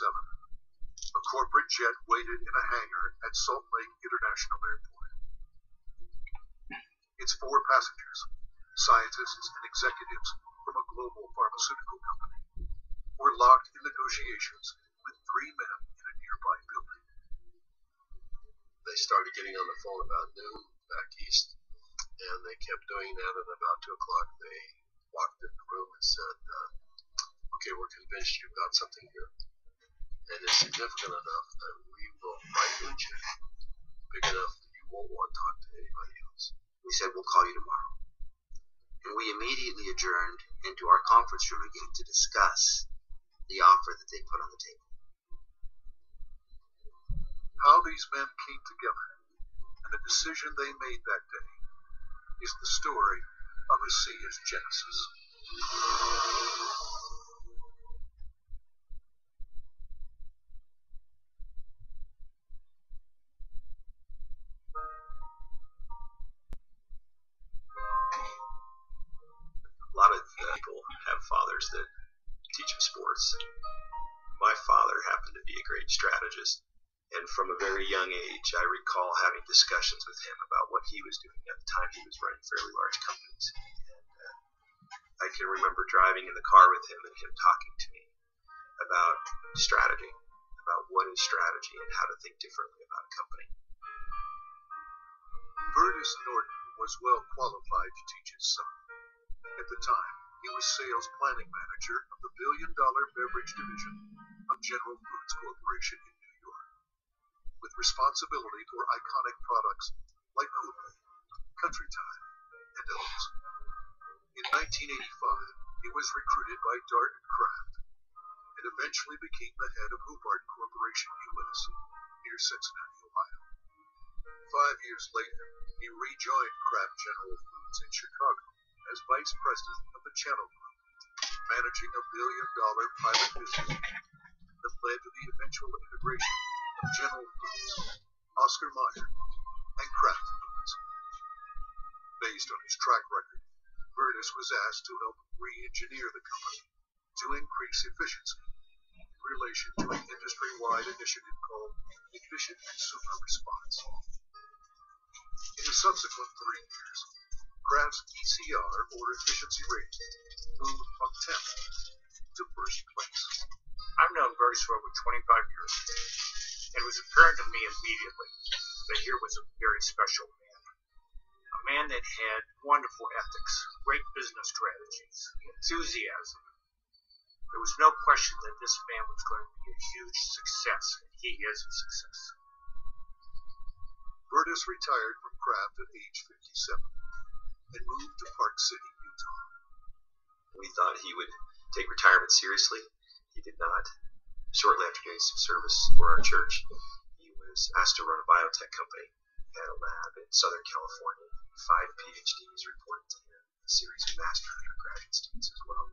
a corporate jet waited in a hangar at Salt Lake International Airport. Its 4 passengers, scientists and executives from a global pharmaceutical company, were locked in negotiations with 3 men in a nearby building. They started getting on the phone about noon back east, and they kept doing that, and about 2 o'clock they walked in the room and said, okay, we're convinced you've got something here, and it's significant enough that we will write you a check big enough that you won't want to talk to anybody else. We said, we'll call you tomorrow. And we immediately adjourned into our conference room again to discuss the offer that they put on the table. How these men came together and the decision they made that day is the story of ASEA's genesis. A lot of people have fathers that teach them sports. My father happened to be a great strategist, and from a very young age, I recall having discussions with him about what he was doing. At the time, he was running fairly large companies, and I can remember driving in the car with him and him talking to me about strategy, about what is strategy and how to think differently about a company. Burtis Norton was well qualified to teach his son. At the time, he was sales planning manager of the billion-dollar beverage division of General Foods Corporation in New York, with responsibility for iconic products like Kool-Aid, Country Time, and others. In 1985, he was recruited by Dart and Kraft, and eventually became the head of Hobart Corporation U.S. near Cincinnati, Ohio. 5 years later, he rejoined Kraft General Foods in Chicago as vice president of the Channel Group, managing a billion-dollar private business that led to the eventual integration of General Foods, Oscar Mayer, and Kraft Foods. Based on his track record, Burtis was asked to help re-engineer the company to increase efficiency in relation to an industry-wide initiative called Efficient Consumer Response. In the subsequent 3 years, Kraft's ECR, or efficiency rating, moved from 10th to first place. I've known Burtis for over 25 years, and it was apparent to me immediately that here was a very special man. A man that had wonderful ethics, great business strategies, enthusiasm. There was no question that this man was going to be a huge success, and he is a success. Burtis retired from Kraft at age 57 and moved to Park City, Utah. We thought he would take retirement seriously. He did not. Shortly after doing some service for our church, he was asked to run a biotech company. He had a lab in Southern California, 5 PhDs reported to him, a series of master's and graduate students as well,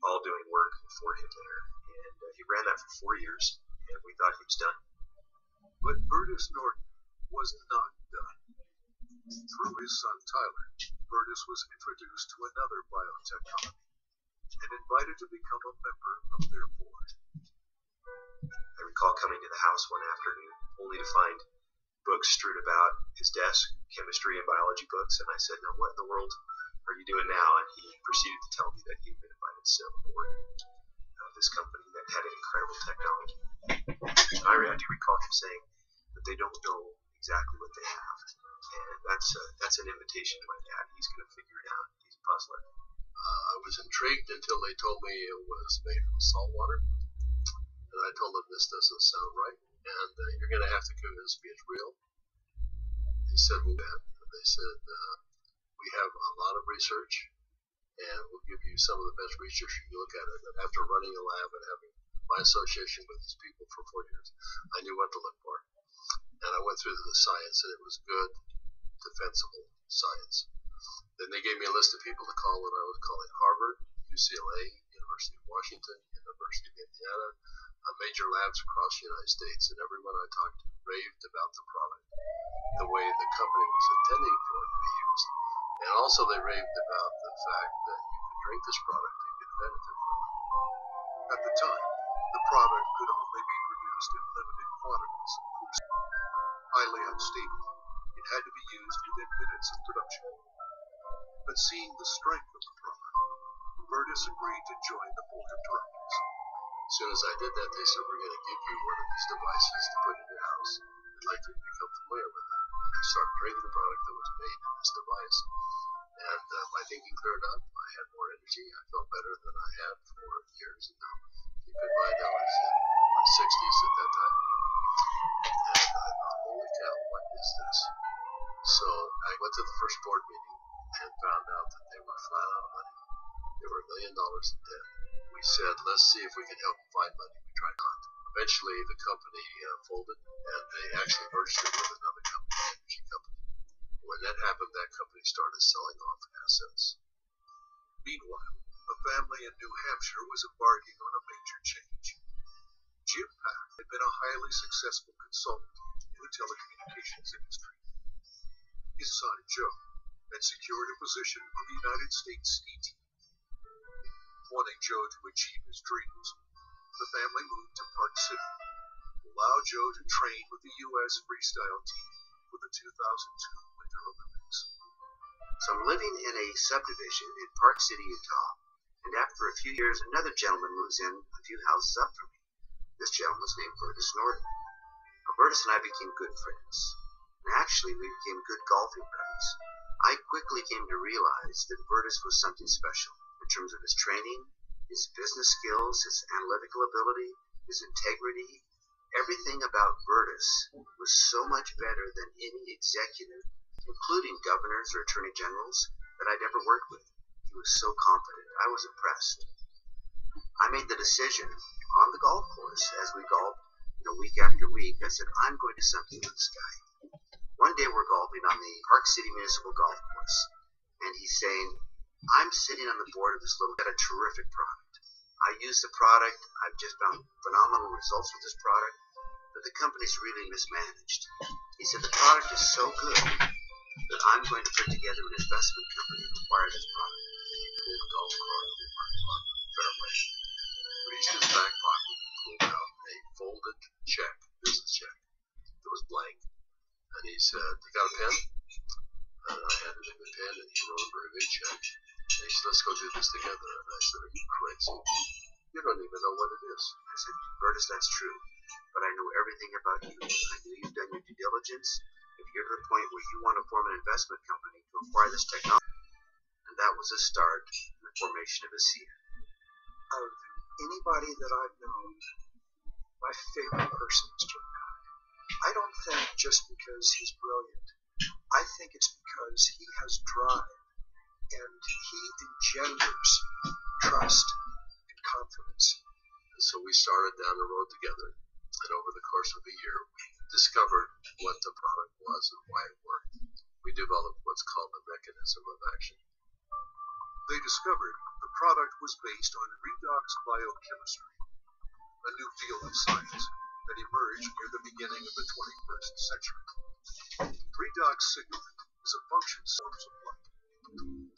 all doing work for him there. And he ran that for 4 years, and we thought he was done. But Burtis Norton was not done. Through his son Tyler, Burtis was introduced to another biotech company and invited to become a member of their board. I recall coming to the house one afternoon only to find books strewn about his desk, chemistry and biology books, and I said, "Now what in the world are you doing now?" And he proceeded to tell me that he had been invited to sit on the board of this company that had an incredible technology. And I do recall him saying that they don't know exactly what they have. And that's an invitation to my dad. He's going to figure it out. He's a puzzler. I was intrigued until they told me it was made from salt water. And I told them this doesn't sound right. And you're going to have to convince me it's real. They said, well, they said, we have a lot of research, and we'll give you some of the best research you can look at it. And after running a lab and having my association with these people for 4 years, I knew what to look for. And I went through the science, and it was good, defensible science. Then they gave me a list of people to call, and I was calling Harvard, UCLA, University of Washington, University of Indiana, major labs across the United States, and everyone I talked to raved about the product, the way the company was intending for it to be used. And also they raved about the fact that you could drink this product and get benefit from it. At the time, The product could only be produced in limited quantities, highly unstable. It had to be used within minutes of production. But seeing the strength of the product, Virtus agreed to join the board of directors. As soon as I did that, they said, we're going to give you one of these devices to put in your house. I'd like you to become familiar with that. I started drinking the product that was made in this device, and my thinking cleared up. I had more energy. I felt better than I had for years. And now, keep in mind, I was in my 60s at that time. And I thought, holy cow, what is this? So I went to the first board meeting and found out that they were flat out of money. They were $1 million in debt. We said, let's see if we can help them find money. We tried not. Eventually, the company folded, and they actually merged it with another company, an energy company. When that happened, that company started selling off assets. Meanwhile, a family in New Hampshire was embarking on a major change. Jim Pack had been a highly successful consultant in the telecommunications industry. His son, Joe, had secured a position on the United States ski team. Wanting Joe to achieve his dreams, the family moved to Park City to allow Joe to train with the U.S. freestyle team for the 2002 Winter Olympics. So I'm living in a subdivision in Park City, Utah, and after a few years, another gentleman moves in a few houses up from me. This gentleman was named Virtus Norton. Now, Virtus and I became good friends, and actually we became good golfing buddies. I quickly came to realize that Virtus was something special in terms of his training, his business skills, his analytical ability, his integrity. Everything about Virtus was so much better than any executive, including governors or attorney generals, that I'd ever worked with. He was so competent. I was impressed. I made the decision on the golf course as we golfed, week after week. I said, I'm going to do something with this guy. One day we're golfing on the Park City Municipal Golf Course, and he's saying, I'm sitting on the board of this got a terrific product. I use the product. I've just found phenomenal results with this product, but the company's really mismanaged. He said, the product is so good that I'm going to put together an investment company to acquire this product. And he pulled the golf cart over on the fairway, reached his back pocket, pulled out a folded check, business check, that was blank. And he said, you got a pen? And I handed him a pen, and he wrote a very big check. And he said, let's go do this together. And I said, are you crazy? You don't even know what it is. I said, Virtus, that's true, but I know everything about you. I know you've done your due diligence. If you're to the point where you want to form an investment company to acquire this technology, and that was a start in the formation of ASEA. Of anybody that I've known, my favorite person is Jim Pack. I don't think just because he's brilliant. I think it's because he has drive, and he engenders trust and confidence. And so we started down the road together, and over the course of a year, we discovered what the product was and why it worked. We developed what's called the mechanism of action. They discovered the product was based on redox biochemistry, a new field of science that emerged near the beginning of the 21st century. Redox signaling is a function source of light.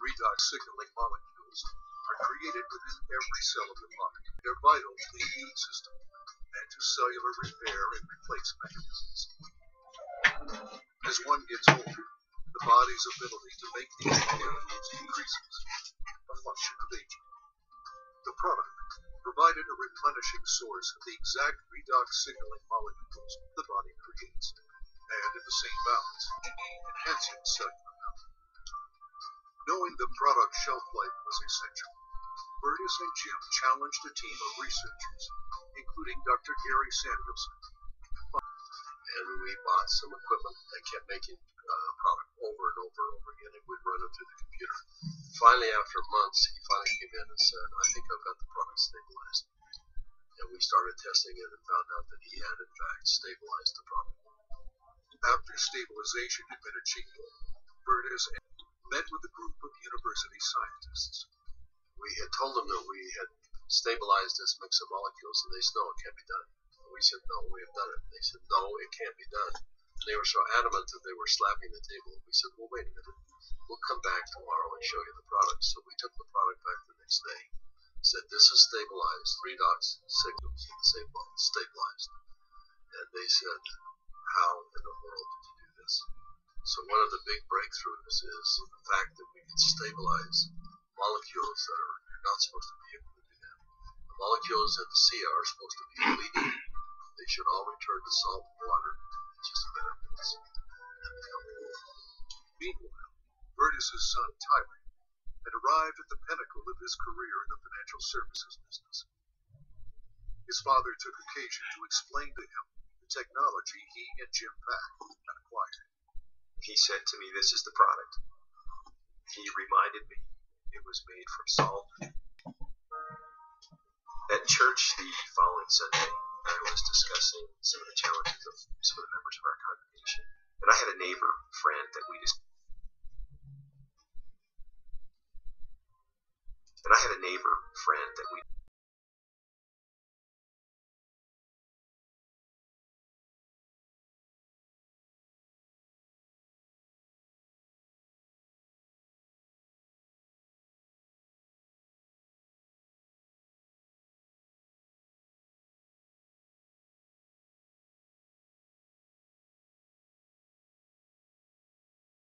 Redox signaling molecules are created within every cell of the body. They're vital to the immune system and to cellular repair and replace mechanisms. As one gets older, the body's ability to make these molecules decreases, a function of aging. The product provided a replenishing source of the exact redox signaling molecules the body creates, and in the same balance, enhancing cellular health. Knowing the product shelf life was essential, Virtus and Jim challenged a team of researchers, including Dr. Gary Samuelson. And we bought some equipment that kept making product over and over and over again, and we'd run it through the computer. Finally, after months, he finally came in and said, I think I've got the product stabilized. And we started testing it and found out that he had, in fact, stabilized the product. After stabilization had been achieved, Virtus met with a group of university scientists. We had told them that we had stabilized this mix of molecules, and they said, no, it can't be done. And we said, no, we have done it. And they said, no, it can't be done. And they were so adamant that they were slapping the table. And we said, well, wait a minute. We'll come back tomorrow and show you the product. So we took the product back the next day. said, this is stabilized, 3 dots, signals in the same button, stabilized. And they said, how in the world did you do this? So one of the big breakthroughs is the fact that we can stabilize molecules that you're not supposed to be able to do that. The molecules in the sea are supposed to be bleeding. They should all return to salt water in just a matter of minutes and become cool. Meanwhile, Bertus's son Tyler had arrived at the pinnacle of his career in the financial services business. His father took occasion to explain to him the technology he and Jim Pack had acquired. He said to me, this is the product. He reminded me it was made from salt. At church the following Sunday, I was discussing some of the challenges of some of the members of our congregation. And I had a neighbor friend that we